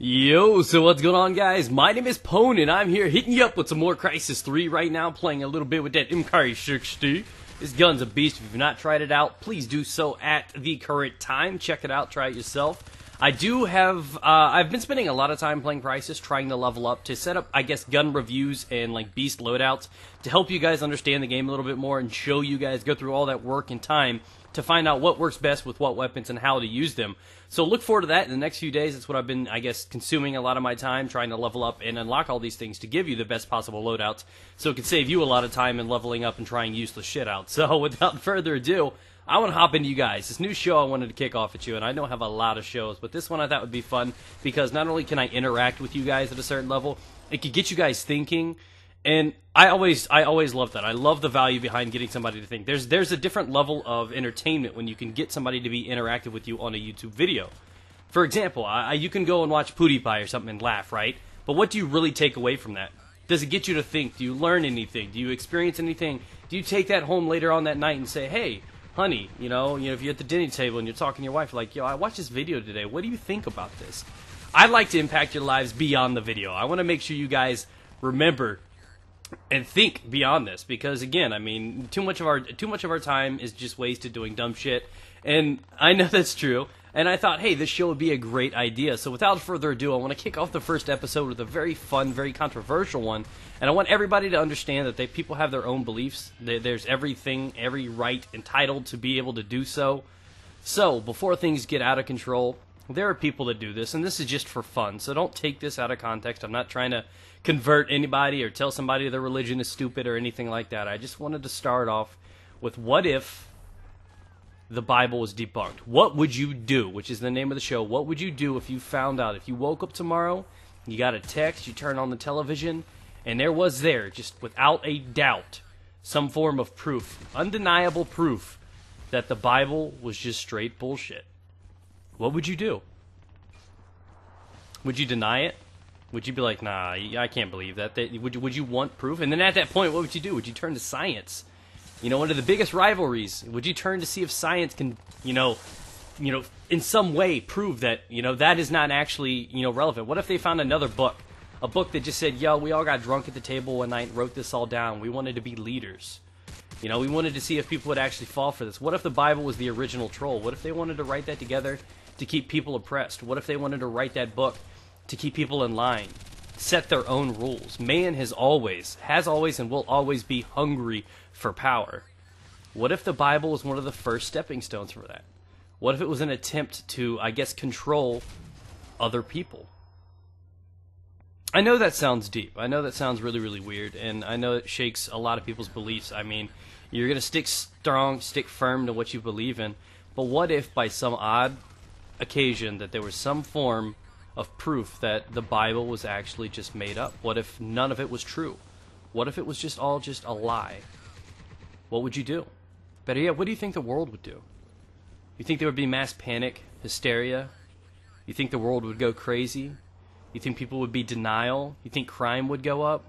Yo, so what's going on, guys? My name is Pone, and I'm here hitting you up with some more Crysis 3 right now, playing a little bit with that MK60. This gun's a beast. If you've not tried it out, please do so at the current time. Check it out, try it yourself. I do have, I've been spending a lot of time playing Crysis, trying to level up, to set up, I guess, gun reviews and, like, beast loadouts, to help you guys understand the game a little bit more and show you guys, go through all that work and time to find out what works best with what weapons and how to use them. So look forward to that in the next few days. That's what I've been, I guess, consuming a lot of my time, trying to level up and unlock all these things to give you the best possible loadouts, so it can save you a lot of time in leveling up and trying useless shit out. So without further ado, I want to hop into you guys. This new show I wanted to kick off at you, and I don't have a lot of shows, but this one I thought would be fun, because not only can I interact with you guys at a certain level, it could get you guys thinking. And I always love that. I love the value behind getting somebody to think. There's a different level of entertainment when you can get somebody to be interactive with you on a YouTube video. For example, you can go and watch PewDiePie or something and laugh, right? But what do you really take away from that? Does it get you to think? Do you learn anything? Do you experience anything? Do you take that home later on that night and say, hey, honey, you know, if you're at the dinner table and you're talking to your wife, like, yo, I watched this video today. What do you think about this? I'd like to impact your lives beyond the video. I want to make sure you guys remember and think beyond this, because again, I mean, too much of our time is just wasted doing dumb shit, and I know that's true. And I thought, hey, this show would be a great idea. So without further ado, I want to kick off the first episode with a very fun, very controversial one, and I want everybody to understand that people have their own beliefs. There's every right entitled to be able to do so. So before things get out of control, there are people that do this, and this is just for fun. So don't take this out of context. I'm not trying to convert anybody or tell somebody their religion is stupid or anything like that. I just wanted to start off with, what if the Bible was debunked? What would you do? Which is the name of the show. What would you do if you found out, if you woke up tomorrow, you got a text, you turn on the television, and there was just without a doubt, some form of proof, undeniable proof, that the Bible was just straight bullshit? What would you do? Would you deny it? Would you be like, nah, I can't believe that? Would you want proof? And then at that point, what would you do? Would you turn to science? You know, one of the biggest rivalries, would you turn to see if science can, you know, in some way prove that, that is not actually, relevant? What if they found another book, a book that just said, yo, we all got drunk at the table one night and wrote this all down. We wanted to be leaders. We wanted to see if people would actually fall for this. What if the Bible was the original troll? What if they wanted to write that together to keep people oppressed? What if they wanted to write that book to keep people in line, set their own rules? Man has always, and will always be hungry for power. What if the Bible was one of the first stepping stones for that? What if it was an attempt to, I guess, control other people? I know that sounds deep. I know that sounds really, really weird, and I know it shakes a lot of people's beliefs. I mean, you're going to stick strong, stick firm to what you believe in, but what if by some odd occasion that there was some form of proof that the Bible was actually just made up? What if none of it was true? What if it was just all just a lie? What would you do? Better yet, what do you think the world would do? You think there would be mass panic, hysteria? You think the world would go crazy? You think people would be denial? You think crime would go up?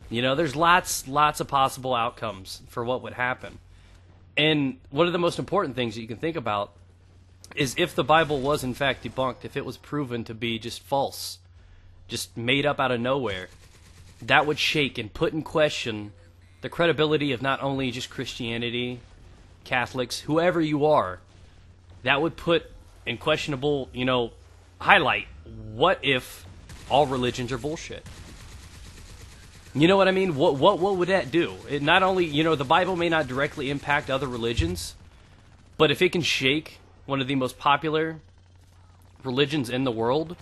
There's lots of possible outcomes for what would happen. And one of the most important things that you can think about is, if the Bible was in fact debunked, if it was proven to be just false, just made up out of nowhere, that would shake and put in question the credibility of not only just Christianity, Catholics, whoever you are. That would put in questionable, highlight, what if all religions are bullshit? You know what I mean? What would that do? It not only, the Bible may not directly impact other religions, but if it can shake one of the most popular religions in the world,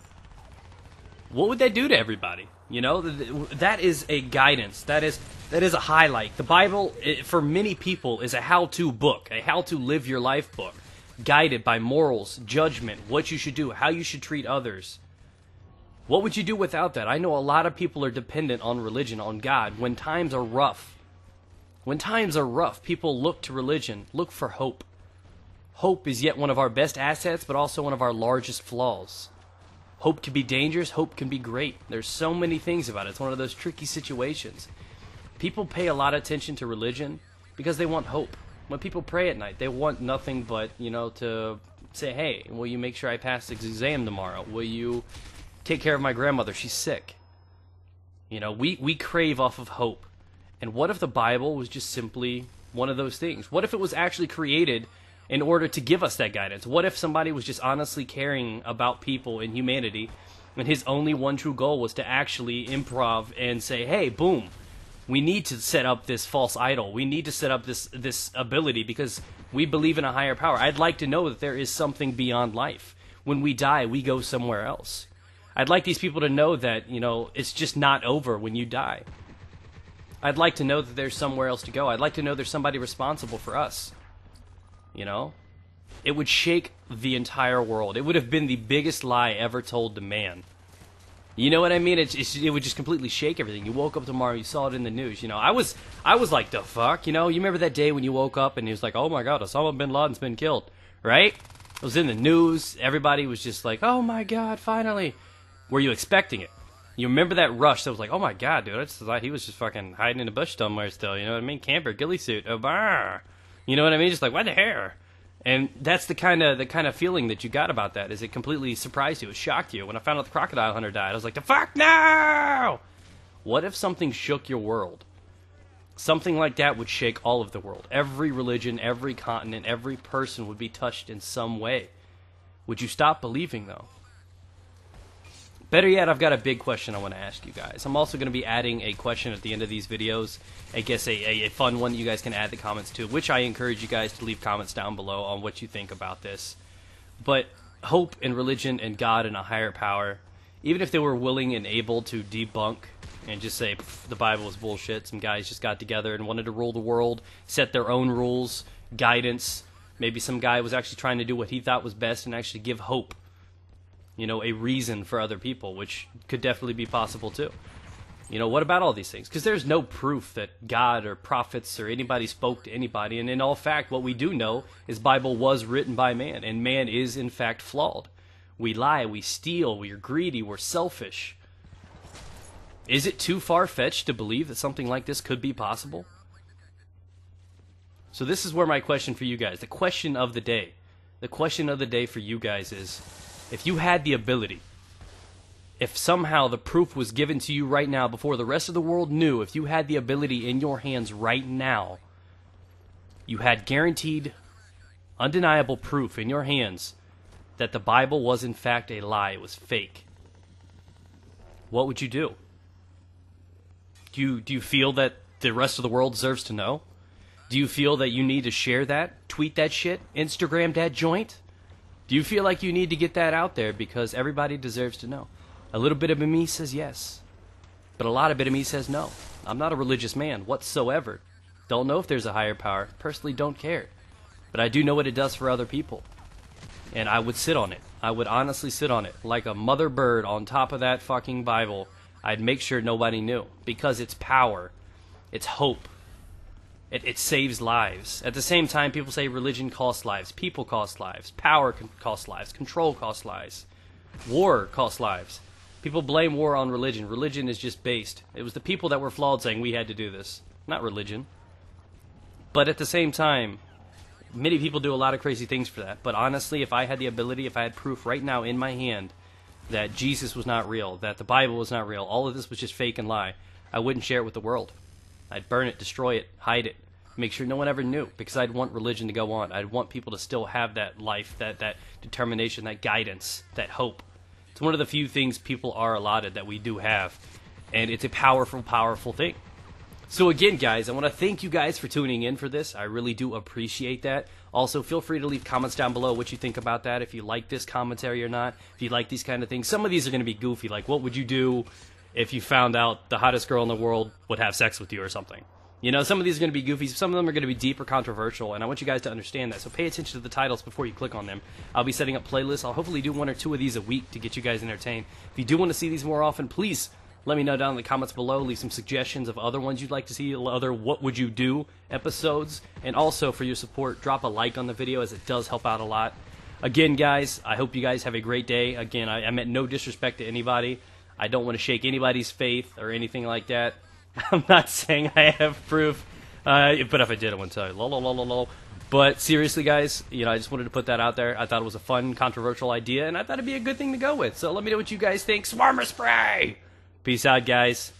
what would that do to everybody? That is a guidance. That is a highlight. The Bible, for many people, is a how-to book, a how-to-live your life book, guided by morals, judgment, what you should do, how you should treat others. What would you do without that? I know a lot of people are dependent on religion, on God. When times are rough, people look to religion, look for hope. Hope is yet one of our best assets, but also one of our largest flaws. Hope can be dangerous, hope can be great. There's so many things about it. It's one of those tricky situations. People pay a lot of attention to religion because they want hope. When people pray at night, they want nothing but, to say, hey, will you make sure I pass the exam tomorrow? Will you take care of my grandmother? She's sick. You know, we crave off of hope. And what if the Bible was just simply one of those things? What if it was actually created in order to give us that guidance? What if somebody was just honestly caring about people and humanity, and his only one true goal was to actually improv and say, hey, boom, we need to set up this false idol. We need to set up this ability because we believe in a higher power. I'd like to know that there is something beyond life. When we die, we go somewhere else. I'd like these people to know that, you know, it's just not over when you die. I'd like to know that there's somewhere else to go. I'd like to know there's somebody responsible for us. You know? It would shake the entire world. It would have been the biggest lie ever told to man. You know what I mean? It would just completely shake everything. You woke up tomorrow, you saw it in the news. You know, I was like, the fuck? You know, you remember that day when you woke up and it was like, oh my God, Osama bin Laden's been killed, right? It was in the news. Everybody was just like, oh my God, finally. Were you expecting it? You remember that rush that was like, oh my God, dude, I just thought he was just fucking hiding in a bush somewhere still. You know what I mean? Camper, ghillie suit, oh, bah. You know what I mean? Just like, what the hair? And that's the kind of feeling that you got about that. Is it completely surprised you? It shocked you. When I found out the crocodile hunter died, I was like, the fuck no! What if something shook your world? Something like that would shake all of the world. Every religion, every continent, every person would be touched in some way. Would you stop believing, though? Better yet, I've got a big question I want to ask you guys. I'm also going to be adding a question at the end of these videos. I guess a fun one that you guys can add the comments to, which I encourage you guys to leave comments down below on what you think about this. But hope and religion and God and a higher power, even if they were willing and able to debunk and just say the Bible was bullshit, some guys just got together and wanted to rule the world, set their own rules, guidance. Maybe some guy was actually trying to do what he thought was best and actually give hope. You know, a reason for other people, which could definitely be possible too. You know, what about all these things? Because there's no proof that God or prophets or anybody spoke to anybody. And in all fact, what we do know is Bible was written by man, and man is in fact flawed. We lie, we steal, we are greedy, we're selfish. Is it too far-fetched to believe that something like this could be possible? So this is where my question for you guys, the question of the day for you guys is, if you had the ability, if somehow the proof was given to you right now before the rest of the world knew, if you had the ability in your hands right now, you had guaranteed, undeniable proof in your hands that the Bible was in fact a lie, it was fake, what would you do? Do you feel that the rest of the world deserves to know? Do you feel that you need to share that, tweet that shit, Instagram that joint? Do you feel like you need to get that out there because everybody deserves to know? A little bit of me says yes, but a lot of me says no. I'm not a religious man whatsoever. Don't know if there's a higher power. Personally don't care. But I do know what it does for other people. And I would sit on it. I would honestly sit on it like a mother bird on top of that fucking Bible. I'd make sure nobody knew because it's power. It's hope. It saves lives. At the same time, people say religion costs lives, people cost lives, power costs lives, control costs lives, war costs lives. People blame war on religion. Religion is just based. It was the people that were flawed saying we had to do this, not religion. But at the same time, many people do a lot of crazy things for that. But honestly, if I had the ability, if I had proof right now in my hand that Jesus was not real, that the Bible was not real, all of this was just fake and lie, I wouldn't share it with the world. I'd burn it, destroy it, hide it, make sure no one ever knew, because I'd want religion to go on. I'd want people to still have that life, that determination, that guidance, that hope. It's one of the few things people are allotted that we do have, and it's a powerful, powerful thing. So again, guys, I want to thank you guys for tuning in for this. I really do appreciate that. Also, feel free to leave comments down below what you think about that, if you like this commentary or not, if you like these kind of things. Some of these are going to be goofy, like what would you do if you found out the hottest girl in the world would have sex with you or something. You know, some of these are going to be goofy, some of them are going to be deep or controversial, and I want you guys to understand that, so pay attention to the titles before you click on them. I'll be setting up playlists. I'll hopefully do 1 or 2 of these a week to get you guys entertained. If you do want to see these more often, please let me know down in the comments below. Leave some suggestions of other ones you'd like to see, other what would you do episodes, and also for your support, drop a like on the video as it does help out a lot. Again, guys, I hope you guys have a great day. Again, I meant no disrespect to anybody. I don't want to shake anybody's faith or anything like that. I'm not saying I have proof, but if I did, I wouldn't tell you. But seriously, guys, you know, I just wanted to put that out there. I thought it was a fun, controversial idea, and I thought it'd be a good thing to go with. So let me know what you guys think. Swarmer spray! Peace out, guys.